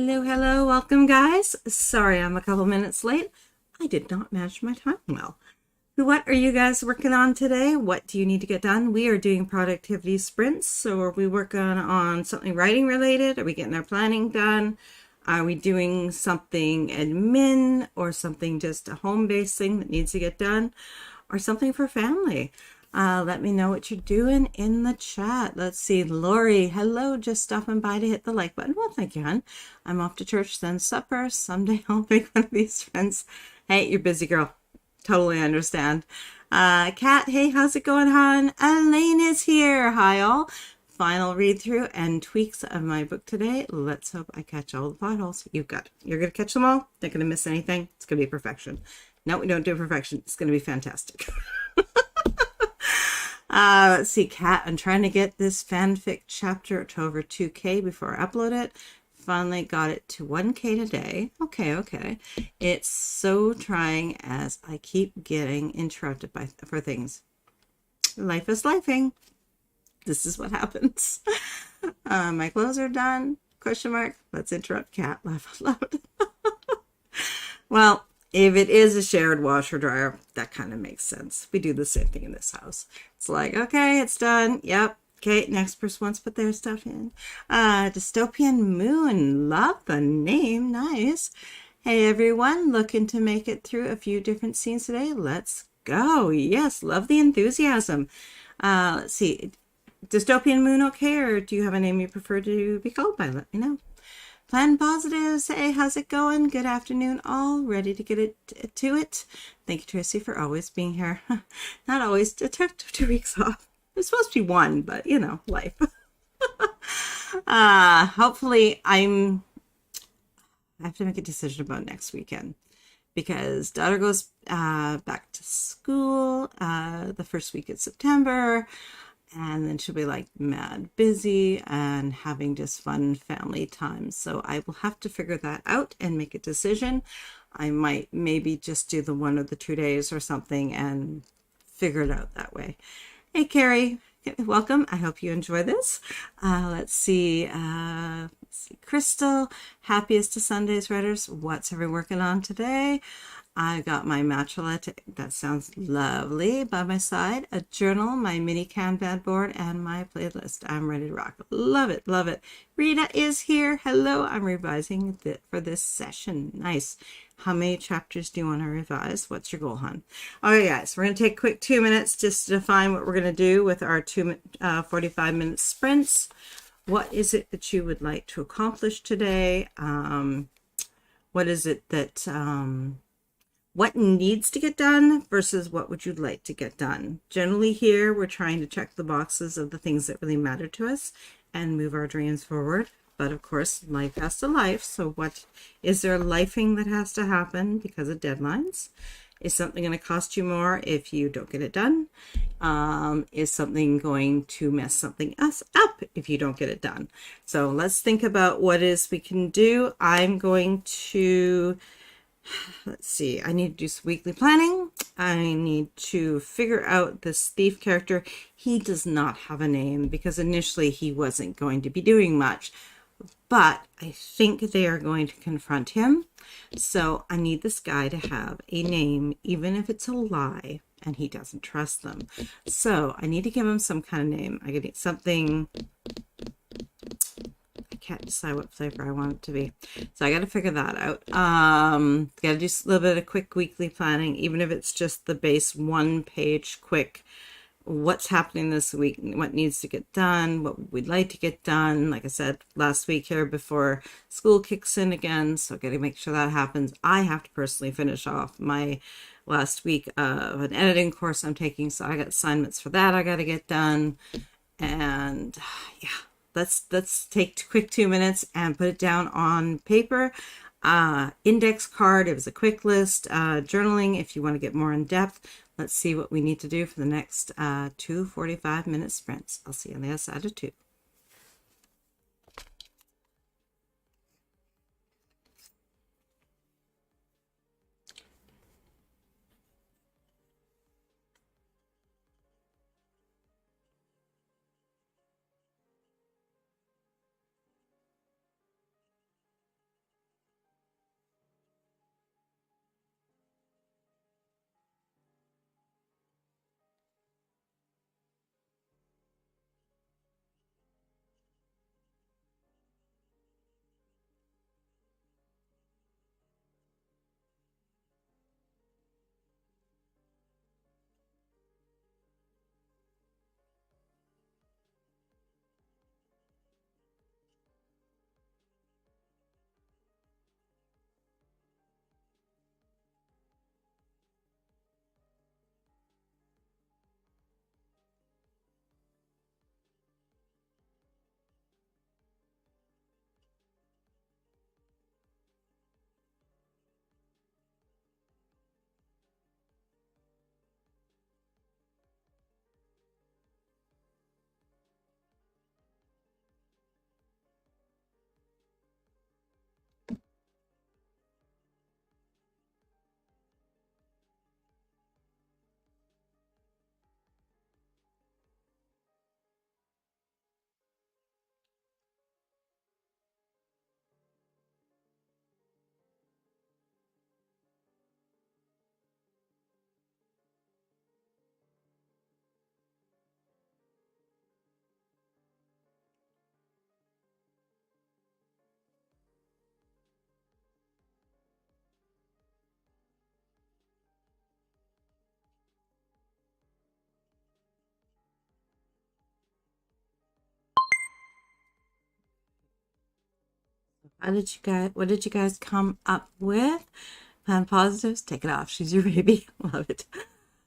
Hello, hello, welcome guys. Sorry I'm a couple minutes late. I did not manage my time well. What are you guys working on today? What do you need to get done? We are doing productivity sprints. So are we working on something writing related? Are we getting our planning done? Are we doing something admin or something just a home-based thing that needs to get done? Or something for family? Let me know what you're doing in the chat. Let's see. Lori, hello. Just stopping by to hit the like button. Well, thank you, hon. I'm off to church, then supper. Someday I'll make one of these friends. Hey, you're busy, girl. Totally understand. Kat, hey, how's it going, hon? Elaine is here. Hi, all. Final read through and tweaks of my book today. Let's hope I catch all the potholes. You're going to catch them all. Not going to miss anything. It's going to be perfection. No, we don't do perfection. It's going to be fantastic. Let's see, Kat, I'm trying to get this fanfic chapter to over 2K before I upload it. Finally got it to 1K today. Okay. It's so trying as I keep getting interrupted for things. Life is lifing. This is what happens. My clothes are done. Question mark. Let's interrupt Kat. Laugh out loud. Well, if it is a shared washer dryer, that kind of makes sense. We do the same thing in this house. It's like, okay, it's done. Yep. Okay, next person wants to put their stuff in. Dystopian Moon. Love the name. Nice. Hey, everyone. Looking to make it through a few different scenes today. Let's go. Yes, love the enthusiasm. Let's see. Dystopian Moon okay, or do you have a name you prefer to be called by? Let me know. Plan positives. Hey, how's it going? Good afternoon, all. Ready to get to it? Thank you, Tracy, for always being here. Not always. I took 2 weeks off. It's supposed to be one, but life. Hopefully, I have to make a decision about next weekend because daughter goes back to school the first week of September. And then she'll be like mad busy and having just fun family time. So I will have to figure that out and make a decision. I might maybe just do the 1 or the 2 days or something and figure it out that way. Hey, Carrie, welcome. I hope you enjoy this. Let's see. Crystal, happiest of Sundays, writers. What's everyone working on today? I got my matcha that sounds lovely, by my side, a journal, my mini Kanban board, and my playlist. I'm ready to rock. Love it, love it. Rita is here. Hello, I'm revising for this session. Nice. How many chapters do you want to revise? What's your goal, hon? All right, guys, we're going to take a quick 2 minutes just to define what we're going to do with our 45-minute sprints. What is it that you would like to accomplish today? What is it that... what needs to get done versus what would you like to get done. Generally here, we're trying to check the boxes of the things that really matter to us and move our dreams forward. But of course, life has to life. So what is there a lifing that has to happen because of deadlines? Is something going to cost you more if you don't get it done? Is something going to mess something else up if you don't get it done? So let's think about what it is we can do. I'm going to... Let's see, I need to do some weekly planning. I need to figure out this thief character. He does not have a name because initially he wasn't going to be doing much, but I think they are going to confront him. So I need this guy to have a name, even if it's a lie and he doesn't trust them. So I need to give him some kind of name. I need something... can't decide what flavor I want it to be. So I got to figure that out. Got to do a little bit of quick weekly planning, even if it's just the base 1-page quick. What's happening this week? What needs to get done? What we'd like to get done? Like I said last week here before school kicks in again. So I got to make sure that happens. I have to personally finish off my last week of an editing course I'm taking. So I got assignments for that I got to get done. And yeah. Let's take a quick 2 minutes and put it down on paper. Index card, it was a quick list. Journaling, if you want to get more in depth. Let's see what we need to do for the next 2 45-minute sprints. I'll see you on the other side of 2. What did you guys come up with? Plan positives, take it off. She's your baby. Love it.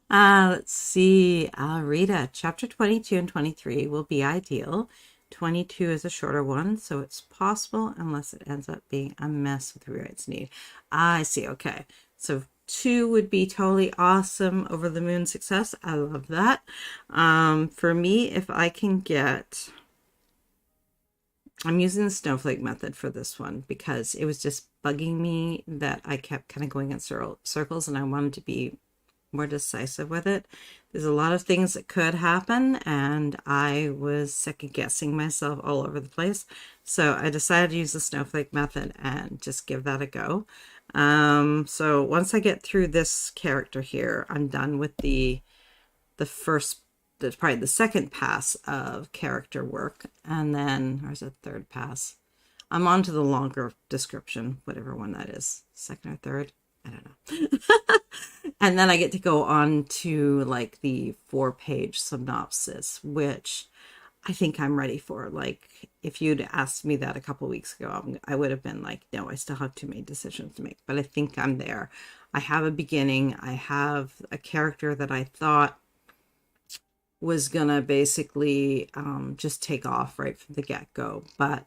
Let's see. Rita, chapter 22 and 23 will be ideal. 22 is a shorter one, so it's possible unless it ends up being a mess with rewrites need. I see. Okay. So 2 would be totally awesome, over the moon success. I love that. For me, if I can get, I'm using the snowflake method for this one because it was just bugging me that I kept kind of going in circles, and I wanted to be more decisive with it. There's a lot of things that could happen, and I was second guessing myself all over the place. So I decided to use the snowflake method and just give that a go. So once I get through this character here, I'm done with the first, probably the second pass of character work, and then, or is it third pass? I'm on to the longer description, whatever one that is, second or third. I don't know. And then I get to go on to like the 4-page synopsis, which I think I'm ready for. Like, if you'd asked me that a couple weeks ago, I would have been like, no, I still have too many decisions to make. But I think I'm there. I have a beginning. I have a character that I thought was gonna basically just take off right from the get-go. But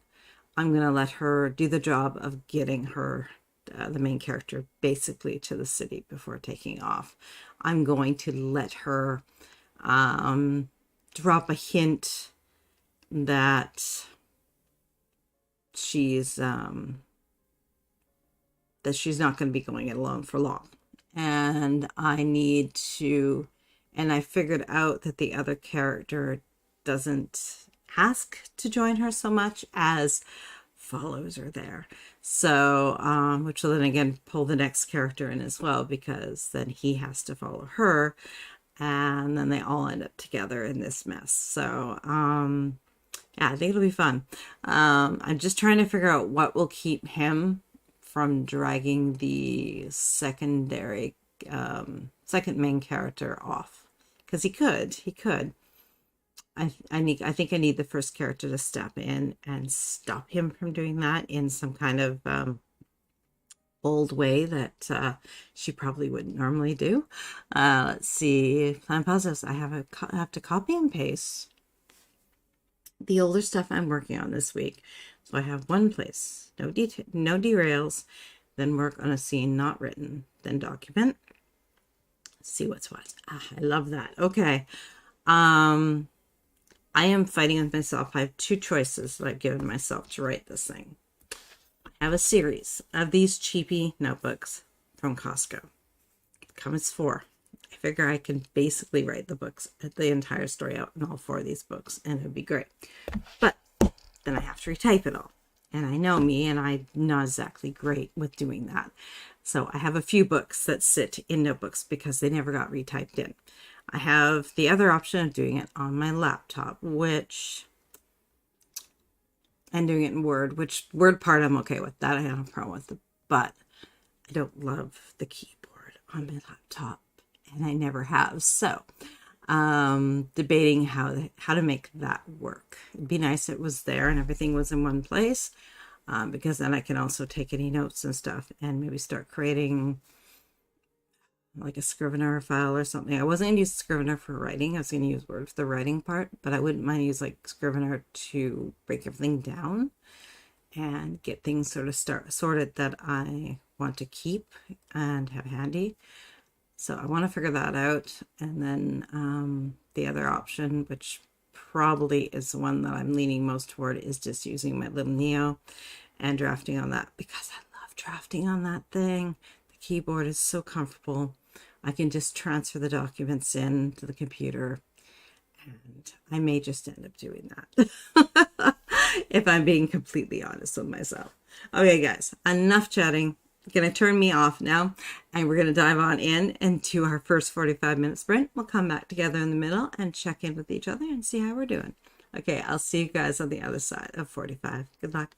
I'm gonna let her do the job of getting her, the main character, basically to the city before taking off. I'm going to let her drop a hint that she's not going to be going it alone for long, and I figured out that the other character doesn't ask to join her so much as follows her there. So, which will then again pull the next character in as well, because then he has to follow her, and then they all end up together in this mess. So, yeah, I think it'll be fun. I'm just trying to figure out what will keep him from dragging the second main character off, because he could. I think I need the first character to step in and stop him from doing that in some kind of bold way that she probably wouldn't normally do. Let's see. Plan positives. I have to copy and paste the older stuff I'm working on this week. So I have one place, no derails, then work on a scene not written, then document. See what's what. I love that. Okay. I am fighting with myself. I have 2 choices that I've given myself to write this thing. I have a series of these cheapy notebooks from Costco. It comes 4. I figure I can basically write the entire story out in all 4 of these books, and it would be great. But then I have to retype it all. And I know me, and I'm not exactly great with doing that. So I have a few books that sit in notebooks because they never got retyped in. I have the other option of doing it on my laptop, and doing it in Word, which Word part I'm okay with. That I don't have a problem with. But I don't love the keyboard on my laptop, and I never have. So debating how to make that work. It'd be nice if it was there and everything was in one place, because then I can also take any notes and stuff and maybe start creating like a Scrivener file or something. I wasn't going to use Scrivener for writing. I was going to use Word for the writing part, but I wouldn't mind use like Scrivener to break everything down and get things sort of sorted that I want to keep and have handy. So I want to figure that out. And then the other option, which probably is the one that I'm leaning most toward, is just using my little Neo and drafting on that, because I love drafting on that thing. The keyboard is so comfortable. I can just transfer the documents in to the computer, and I may just end up doing that if I'm being completely honest with myself. Okay, guys, enough chatting. Going to turn me off now, and we're going to dive on into our first 45-minute sprint. We'll come back together in the middle and check in with each other and see how we're doing. Okay, I'll see you guys on the other side of 45. Good luck.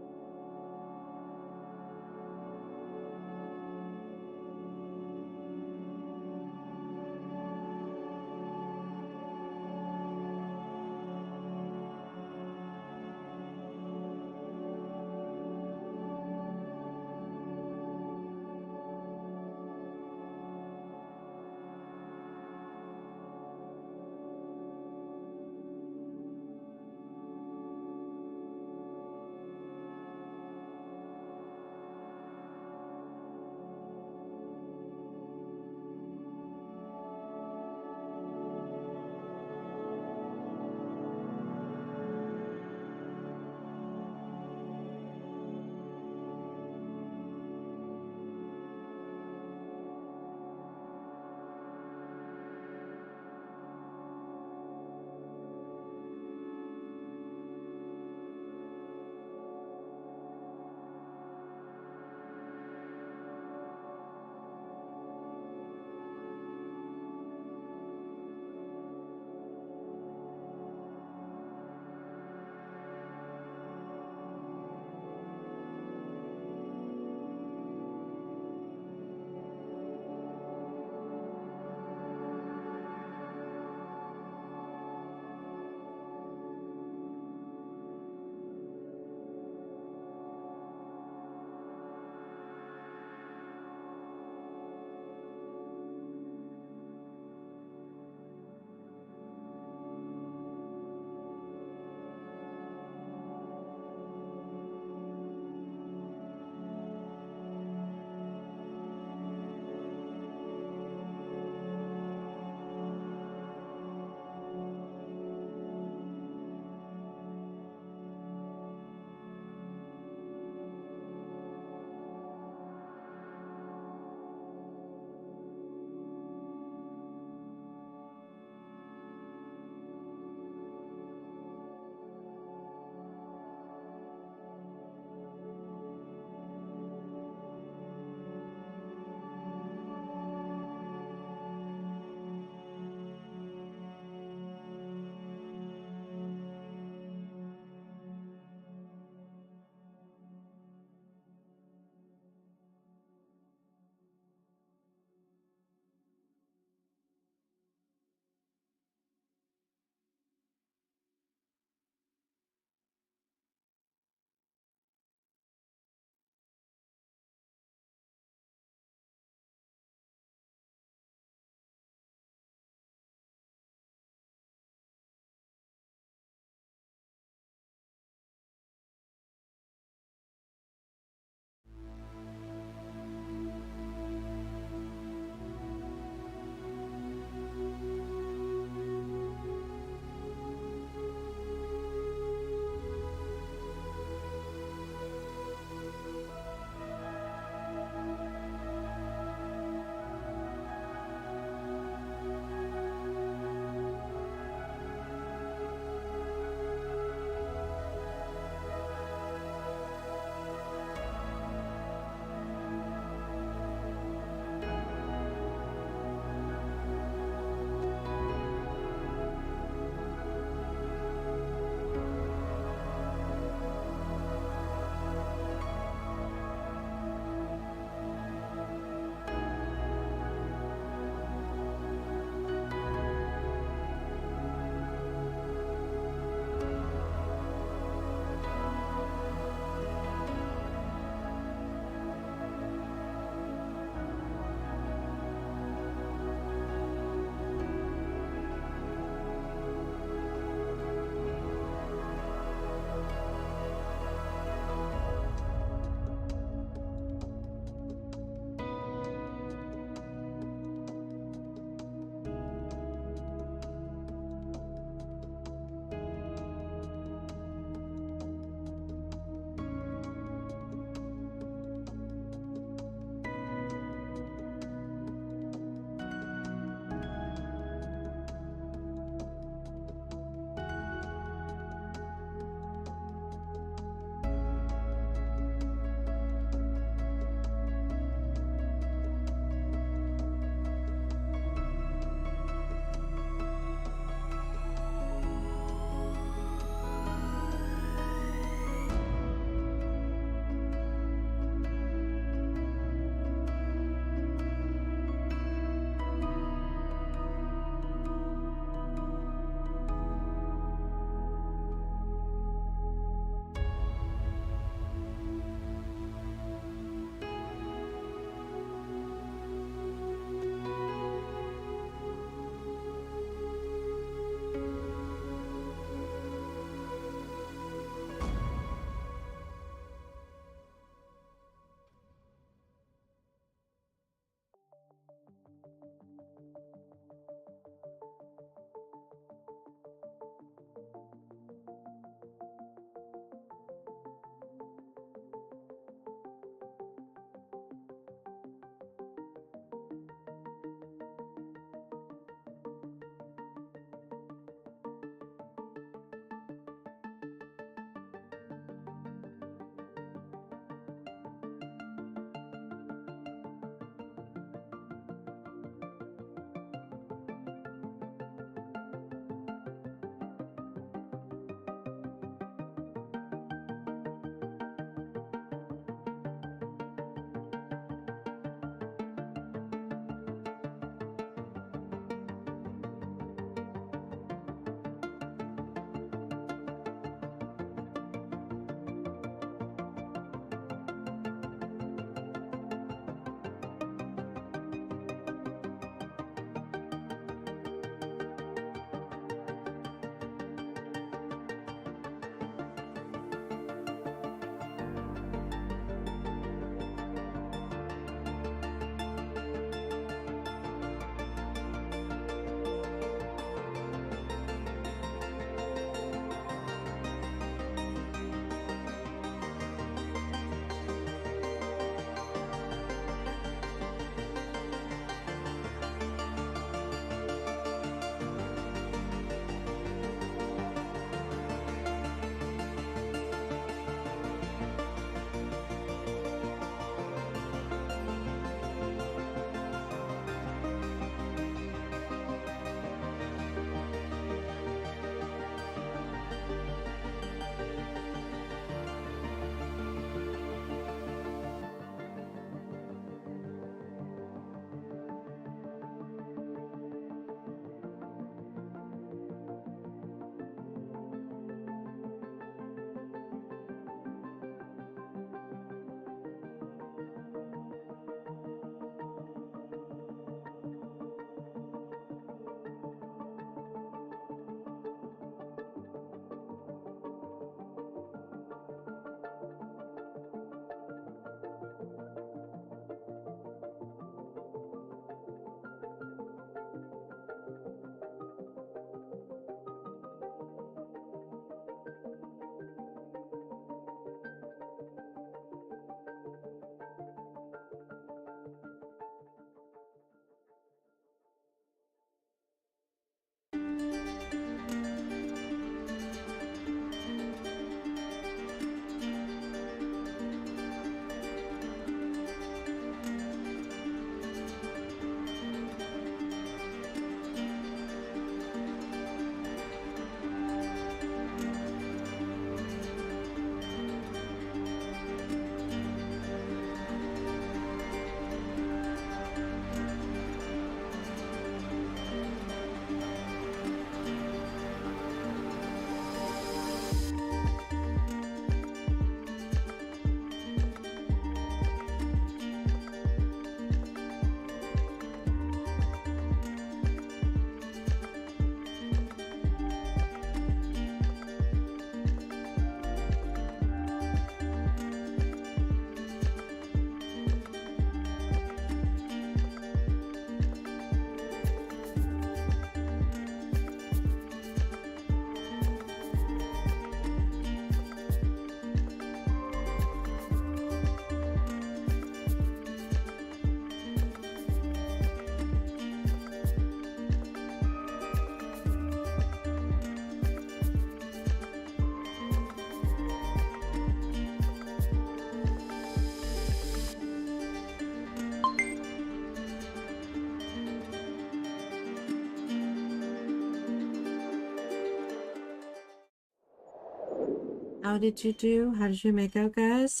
How did you do? How did you make out, guys?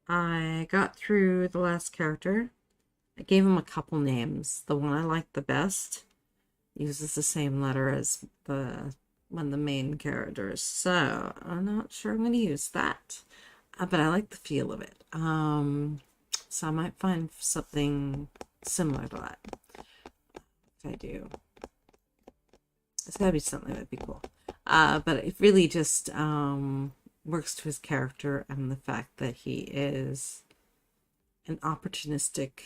I got through the last character. I gave him a couple names. The one I liked the best uses the same letter as the one of the main characters. So I'm not sure I'm going to use that. But I like the feel of it. So I might find something similar to that. If I do. It's got to be something that'd be cool. But it really just works to his character and the fact that he is an opportunistic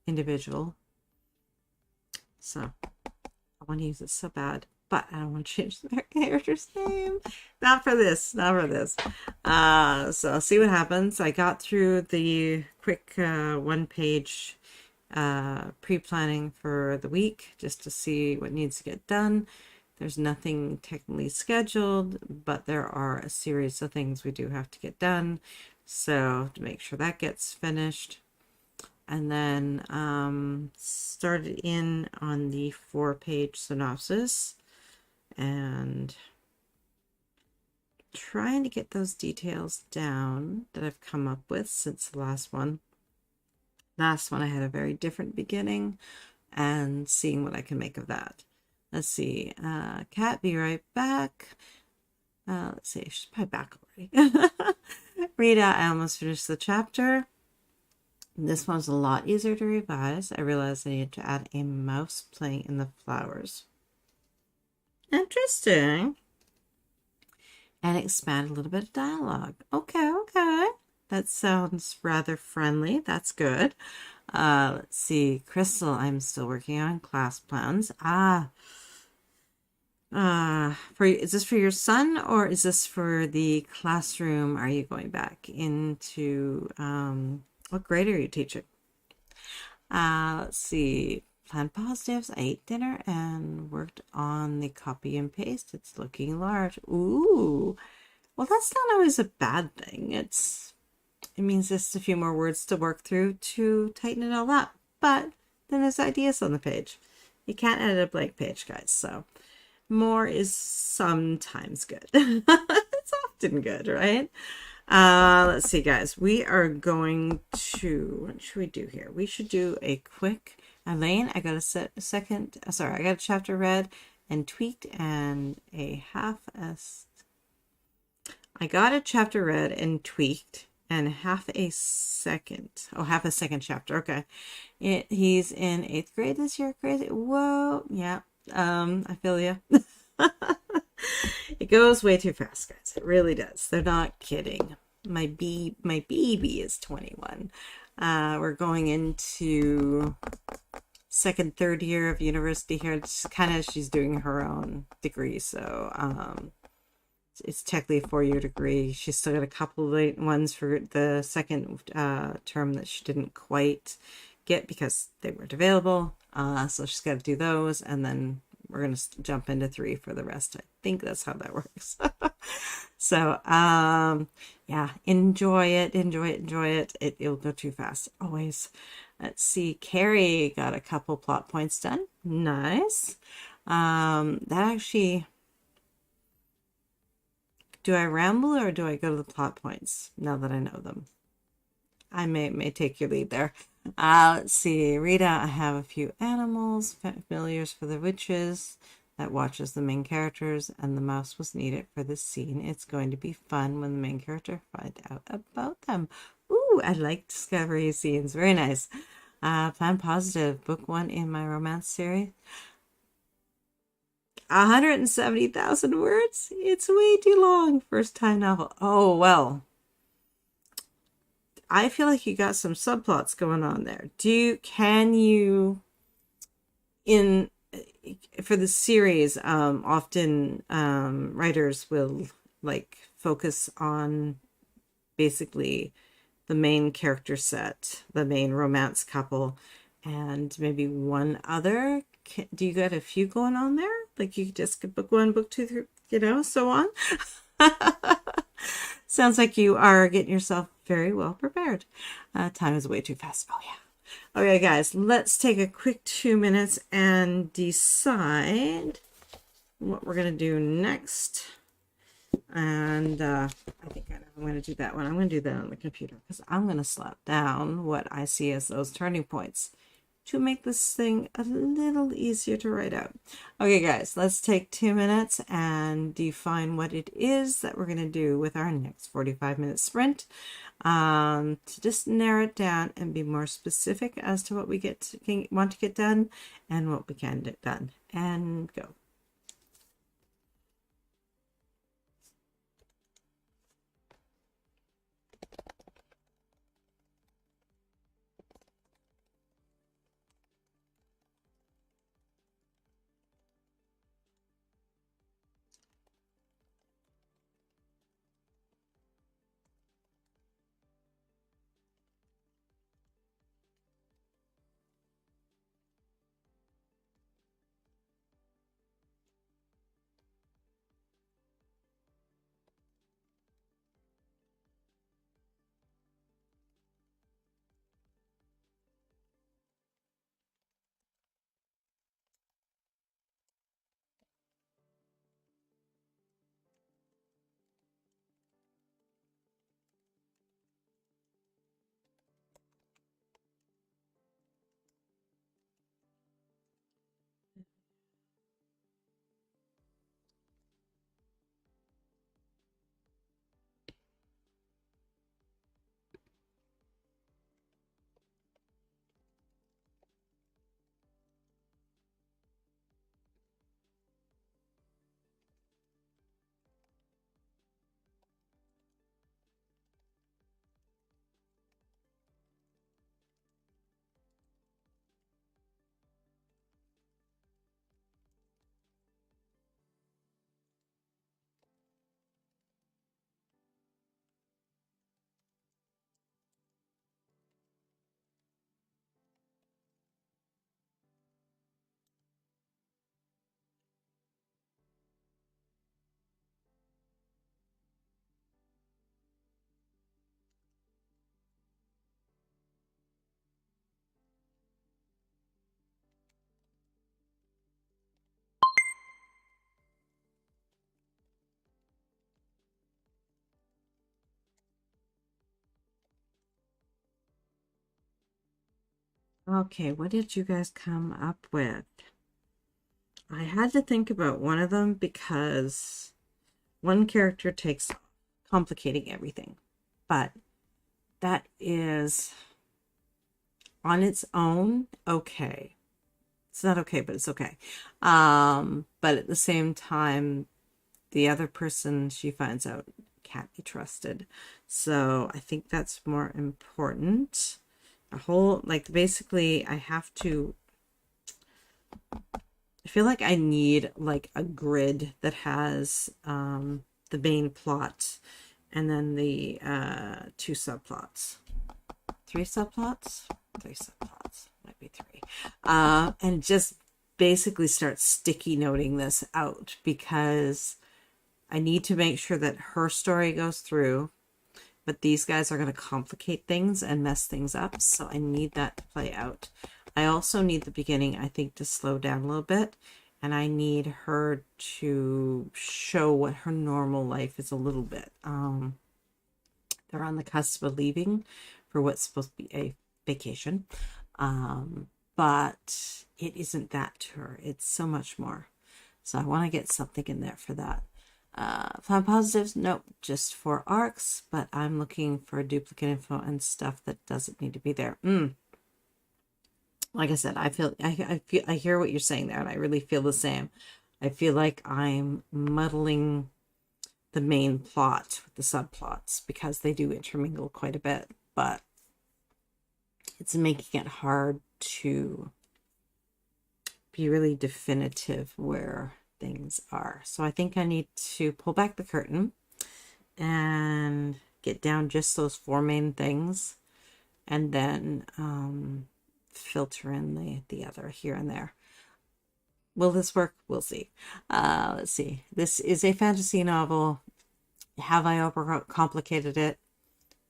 individual. So I want to use it so bad, but I don't want to change the character's name. Not for this. So I'll see what happens. I got through the quick one-page pre-planning for the week just to see what needs to get done. There's nothing technically scheduled, but there are a series of things we do have to get done. So to make sure that gets finished. And then started in on the 4-page synopsis and trying to get those details down that I've come up with since the last one. Last one I had a very different beginning and seeing what I can make of that. Let's see. Kat, be right back. Let's see. She's probably back already. Rita, I almost finished the chapter. This one's a lot easier to revise. I realized I needed to add a mouse playing in the flowers. Interesting. And expand a little bit of dialogue. Okay. That sounds rather friendly. That's good. Let's see. Crystal, I'm still working on class plans. Is this for your son or is this for the classroom? Are you going back into what grade are you teaching? Let's see. Plan positives. I ate dinner and worked on the copy and paste. It's looking large. Ooh. Well, that's not always a bad thing. It means just a few more words to work through to tighten it all up. But then there's ideas on the page. You can't edit a blank page, guys. So more is sometimes good. It's often good, right? Let's see, guys. We are going to, what should we do here? We should do a quick, Elaine, I got I got a chapter read and tweaked and I got a chapter read and tweaked and half a second chapter. Okay. He's in 8th grade this year. Crazy. Whoa. Yeah. I feel you. It goes way too fast, guys. It really does. They're not kidding. My baby is 21. We're going into second, third year of university here. It's she's doing her own degree, so it's technically a 4-year degree. She's still got a couple of late ones for the second term that she didn't quite get because they weren't available. So she's got to do those, and then we're going to jump into 3 for the rest. I think that's how that works. So, yeah, enjoy it. It'll go too fast. Always. Let's see. Carrie got a couple plot points done. Nice. That actually, do I ramble or do I go to the plot points now that I know them? I may take your lead there. Let's see. Rita, I have a few animals, familiars for the witches that watches the main characters, and the mouse was needed for this scene. It's going to be fun when the main character finds out about them. Ooh, I like discovery scenes. Very nice. Plan positive. Book 1 in my romance series. 170,000 words? It's way too long. First time novel. Oh, well. I feel like you got some subplots going on there. Can you, for the series, often writers will focus on basically the main character set, the main romance couple, and maybe one other. Do you got a few going on there? Like you just get book 1, book 2, so on. Sounds like you are getting yourself very well prepared. Time is way too fast. Oh, yeah. Okay, guys, let's take a quick 2 minutes and decide what we're going to do next. And I think I know I'm going to do that one. I'm going to do that on the computer because I'm going to slap down what I see as those turning points to make this thing a little easier to write out. Okay, guys, let's take 2 minutes and define what it is that we're going to do with our next 45-minute sprint, to just narrow it down and be more specific as to what we want to get done and what we can get done. And go. Okay, what did you guys come up with? I had to think about one of them because one character takes complicating everything, but that is on its own okay. It's not okay, but it's okay. But at the same time, the other person she finds out can't be trusted. So I think that's more important. Basically, I feel like I need like a grid that has the main plot and then the two subplots. Three subplots? Three subplots. Might be three. And just basically start sticky noting this out because I need to make sure that her story goes through, but these guys are going to complicate things and mess things up, so I need that to play out. I also need the beginning, I think, to slow down a little bit, and I need her to show what her normal life is a little bit. They're on the cusp of leaving for what's supposed to be a vacation, but it isn't that to her. It's so much more. So I want to get something in there for that. Plan positives, nope, just 4 arcs, but I'm looking for duplicate info and stuff that doesn't need to be there. Like I said, I hear what you're saying there, and I really feel the same. I feel like I'm muddling the main plot with the subplots because they do intermingle quite a bit, but it's making it hard to be really definitive where things are. So I think I need to pull back the curtain and get down just those 4 main things, and then filter in the other here and there. Will this work? We'll see. Let's see. This is a fantasy novel. Have I overcomplicated it?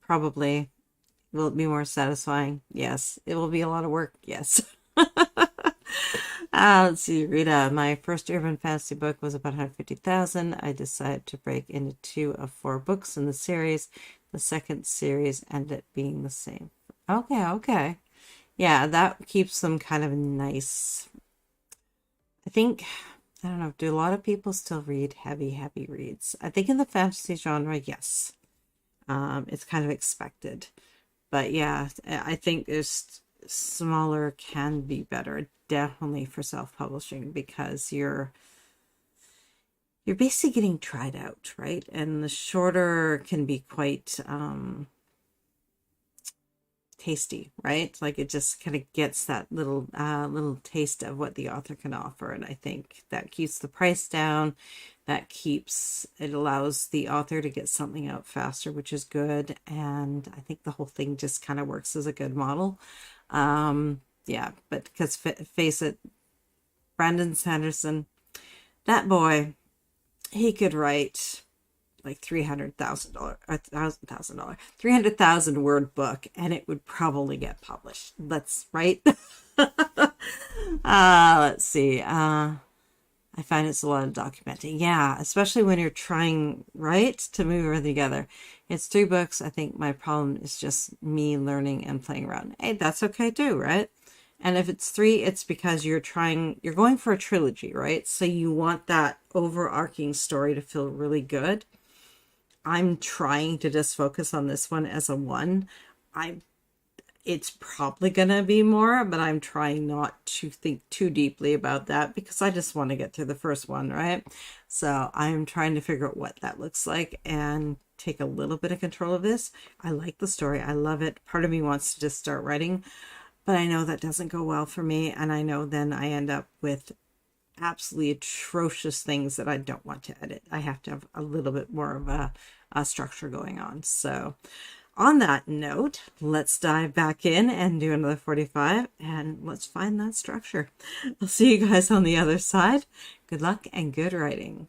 Probably. Will it be more satisfying? Yes. It will be a lot of work. Yes. Let's see, Rita. My first urban fantasy book was about 150,000. I decided to break into two of four books in the series. The second series ended up being the same. Okay, okay. Yeah, that keeps them kind of nice. I think, I don't know, do a lot of people still read heavy reads? I think in the fantasy genre, yes. It's kind of expected. But yeah, I think there's smaller can be better, definitely for self-publishing because you're basically getting tried out, right? And the shorter can be quite tasty, right? Like it just kind of gets that little taste of what the author can offer, and I think that keeps the price down. It allows the author to get something out faster, which is good, and I think the whole thing just kind of works as a good model. Yeah, but because face it, Brandon Sanderson, that boy, he could write like $300,000 or $1,000, 300,000 word book, and it would probably get published. That's right. Let's see. I find it's a lot of documenting. Yeah, especially when you're trying, right, to move everything together. It's three books. I think my problem is just me learning and playing around. Hey, that's okay too, right? And if it's three, it's because you're going for a trilogy, right? So you want that overarching story to feel really good. I'm trying to just focus on this one as a one. I It's probably gonna be more, but I'm trying not to think too deeply about that because I just want to get through the first one, right? So I'm trying to figure out what that looks like and take a little bit of control of this. I like the story. I love it. Part of me wants to just start writing, but I know that doesn't go well for me, and I know then I end up with absolutely atrocious things that I don't want to edit. I have to have a little bit more of a structure going on. So on that note, let's dive back in and do another 45 and let's find that structure. I'll see you guys on the other side. Good luck and good writing.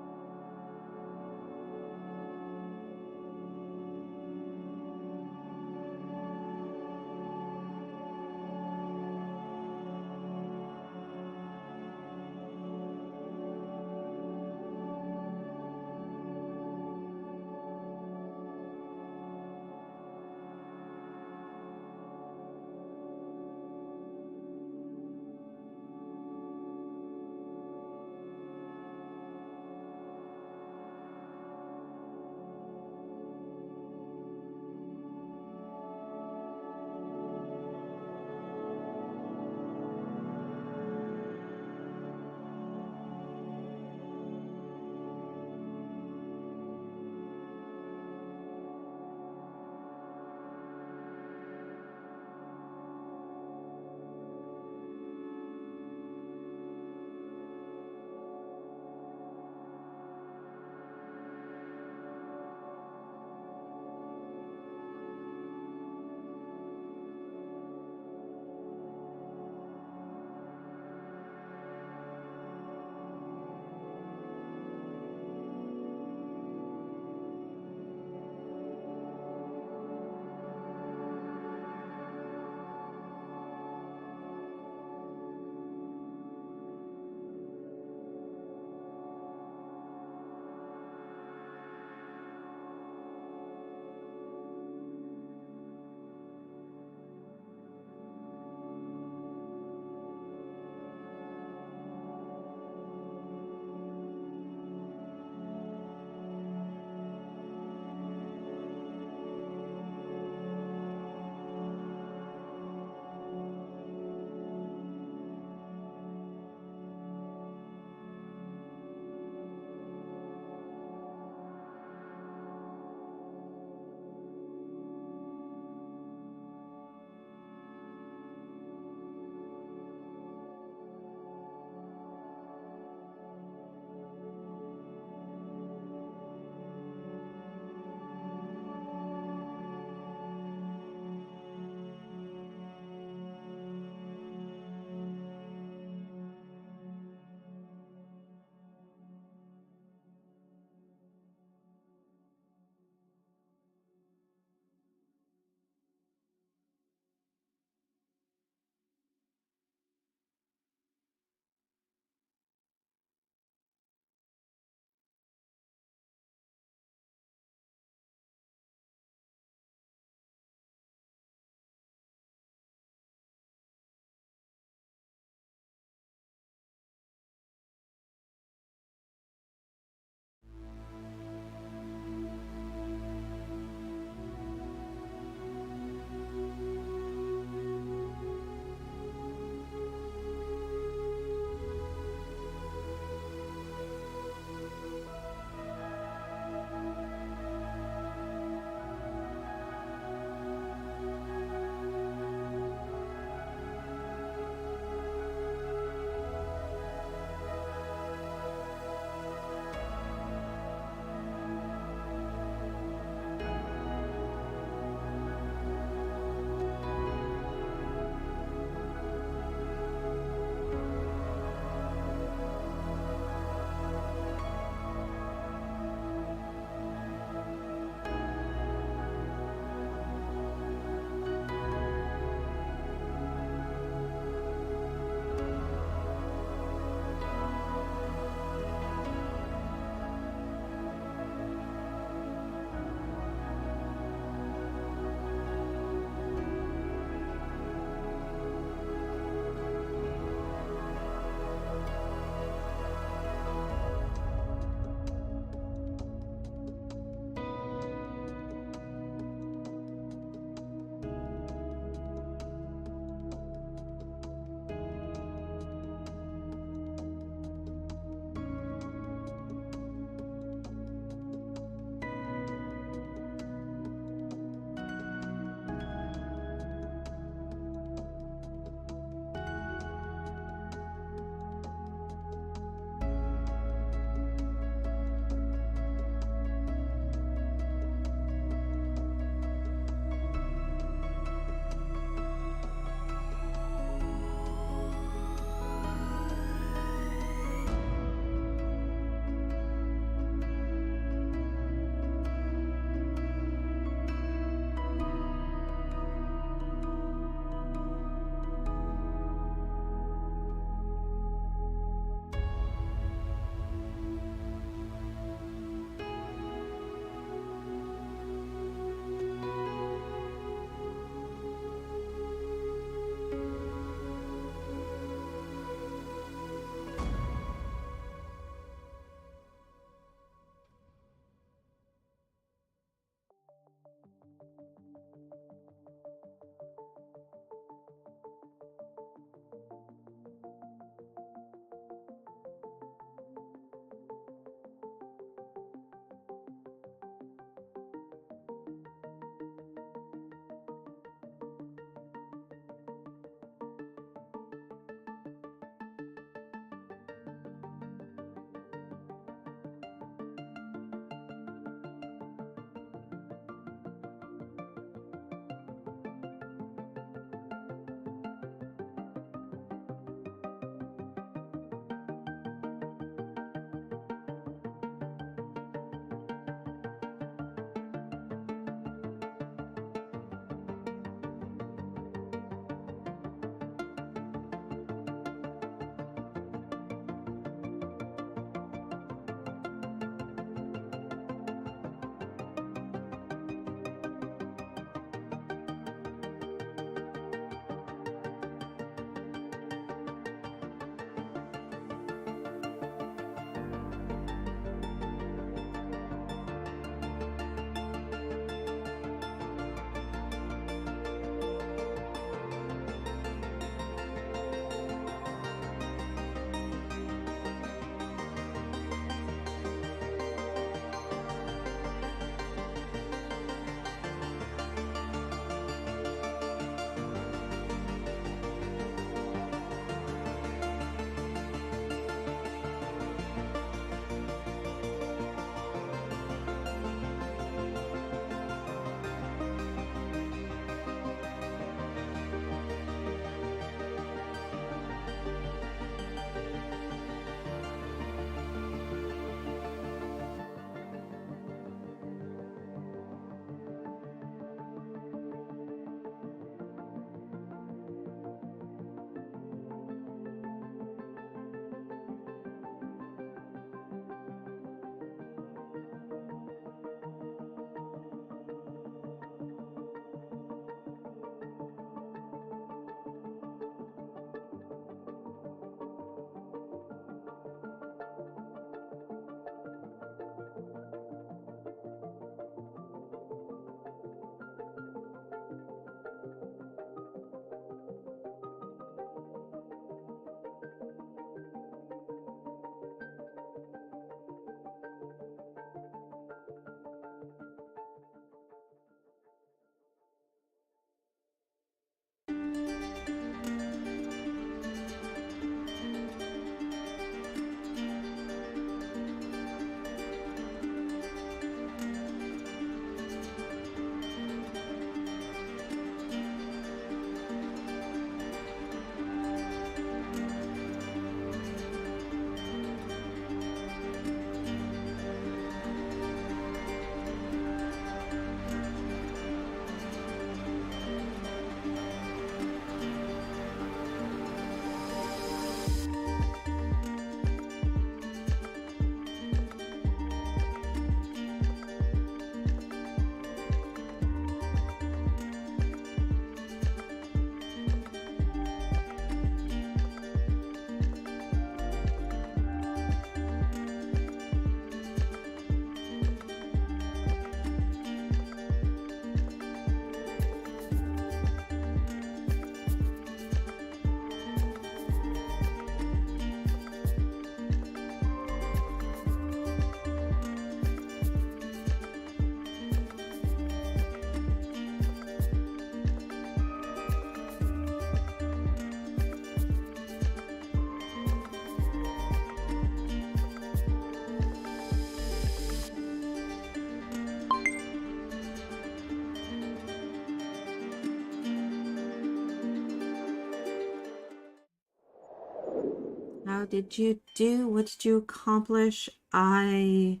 How did you do? What did you accomplish? I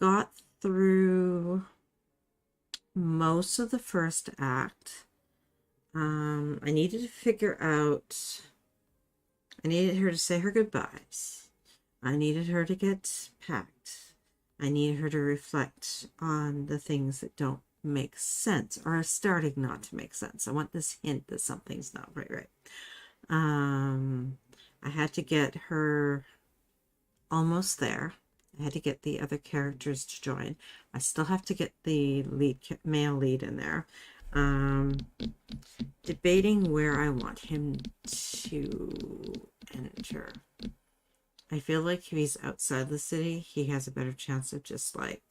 got through most of the first act. I needed to figure out, I needed her to say her goodbyes. I needed her to get packed. I needed her to reflect on the things that don't make sense or are starting not to make sense. I want this hint that something's not right. I had to get her almost there. I had to get the other characters to join. I still have to get the male lead in there. Debating where I want him to enter. I feel like if he's outside the city, he has a better chance of just like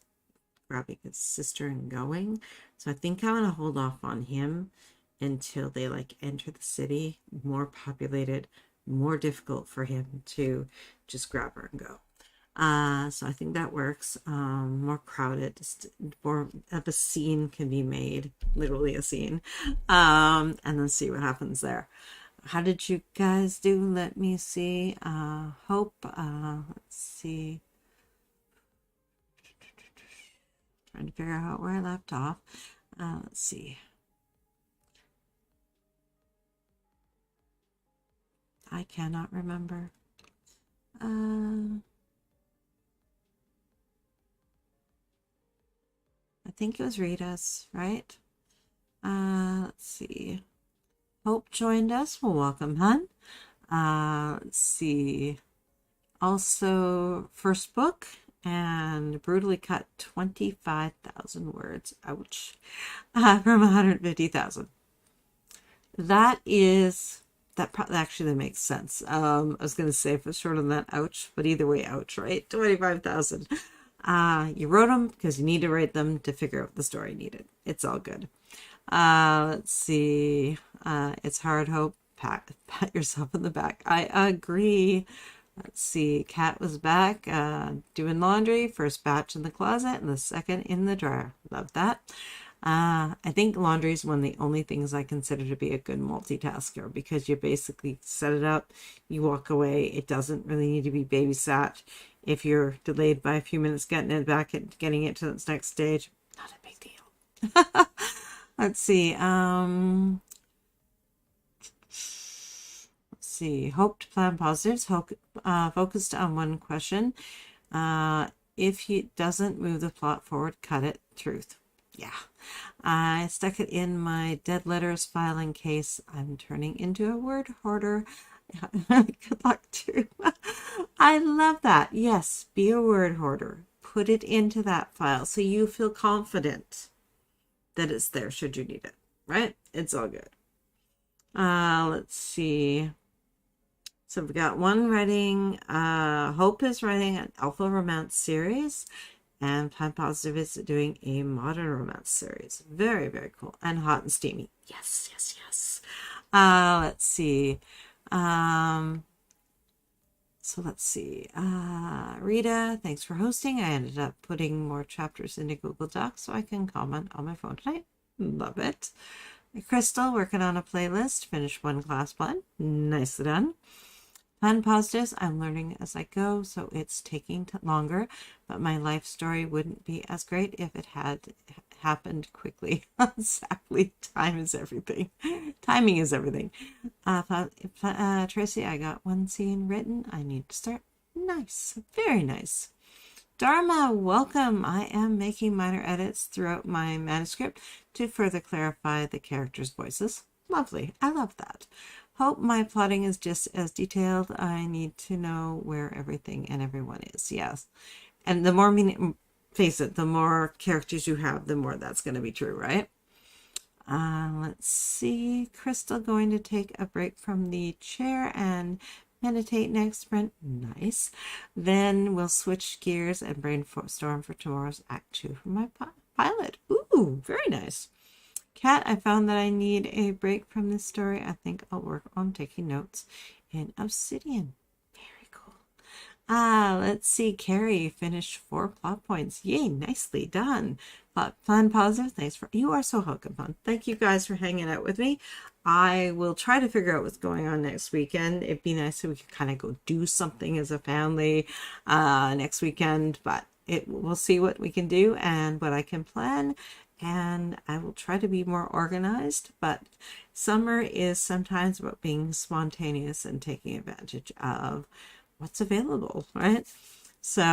grabbing his sister and going. So I think I'm gonna hold off on him until they like enter the city, more populated, more difficult for him to just grab her and go. So I think that works. More crowded, just more of a scene can be made, literally a scene, and then see what happens there. How did you guys do? Let me see. Hope, let's see. Trying to figure out where I left off. Let's see. I cannot remember. I think it was Rita's, right? Let's see. Hope joined us. Well, welcome, hun. Let's see. Also, first book and brutally cut 25,000 words. Ouch. From 150,000. That is, actually that makes sense. I was going to say if it's shorter than that, ouch. But either way, ouch, right? 25,000. You wrote them because you need to write them to figure out what the story needed. It's all good. Let's see. It's hard, Hope. Pat yourself in the back. I agree. Let's see. Kat was back doing laundry. First batch in the closet and the second in the dryer. Love that. I think laundry is one of the only things I consider to be a good multitasker because you basically set it up, you walk away. It doesn't really need to be babysat. If you're delayed by a few minutes getting it back and getting it to its next stage, not a big deal. Let's see. Let's see. Hope to plan positives. Hope focused on one question. If he doesn't move the plot forward, cut it. Truth. Yeah. I stuck it in my dead letters file in case I'm turning into a word hoarder. Good luck too. I love that. Yes, be a word hoarder. Put it into that file so you feel confident that it's there should you need it, right? It's all good. Let's see. So we've got one writing, Hope is writing an alpha romance series, and Plan Positive is doing a modern romance series. Very, very cool. And hot and steamy. Yes, yes, yes. Let's see. So let's see. Rita, thanks for hosting. I ended up putting more chapters into Google Docs so I can comment on my phone tonight. Love it. Crystal, working on a playlist. Finished one class plan. Nicely done. Plan positives. I'm learning as I go, so it's taking longer, but my life story wouldn't be as great if it had happened quickly. Exactly. Time is everything. Timing is everything. Tracy, I got one scene written. I need to start. Nice. Very nice. Dharma, welcome. I am making minor edits throughout my manuscript to further clarify the characters' voices. Lovely. I love that. Hope my plotting is just as detailed. I need to know where everything and everyone is. Yes. And the more, face it, the more characters you have, the more that's going to be true, right? Let's see. Crystal going to take a break from the chair and meditate next sprint. Nice. Then we'll switch gears and brainstorm for tomorrow's Act 2 for my pilot. Ooh, very nice. Kat, I found that I need a break from this story. I think I'll work on taking notes in Obsidian. Very cool. Let's see. Carrie finished 4 plot points. Yay, nicely done. fun, positive. Thanks for, you are so welcome, fun. Thank you guys for hanging out with me. I will try to figure out what's going on next weekend. It'd be nice if we could kind of go do something as a family next weekend, but we'll see what we can do and what I can plan. And I will try to be more organized, but summer is sometimes about being spontaneous and taking advantage of what's available, right? So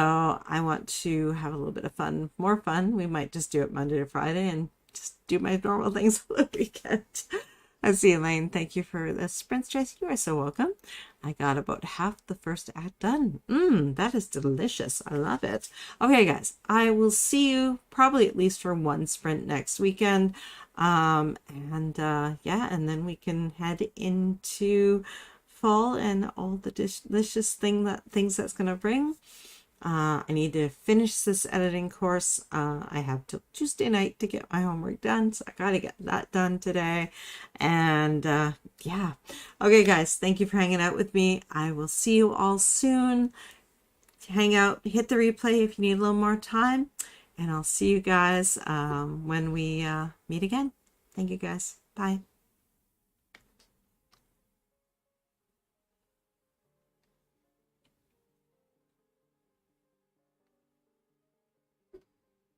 I want to have a little bit of fun, more fun. We might just do it Monday to Friday and just do my normal things for the weekend. I see, Elaine. Thank you for the sprints, Tracy. You are so welcome. I got about half the first act done. That is delicious. I love it. Okay, guys, I will see you probably at least for one sprint next weekend. Yeah, and then we can head into fall and all the delicious things that's gonna bring. I need to finish this editing course. I have till Tuesday night to get my homework done, so I gotta get that done today. And yeah. Okay, guys, thank you for hanging out with me. I will see you all soon. Hang out, hit the replay if you need a little more time. And I'll see you guys when we meet again. Thank you, guys. Bye.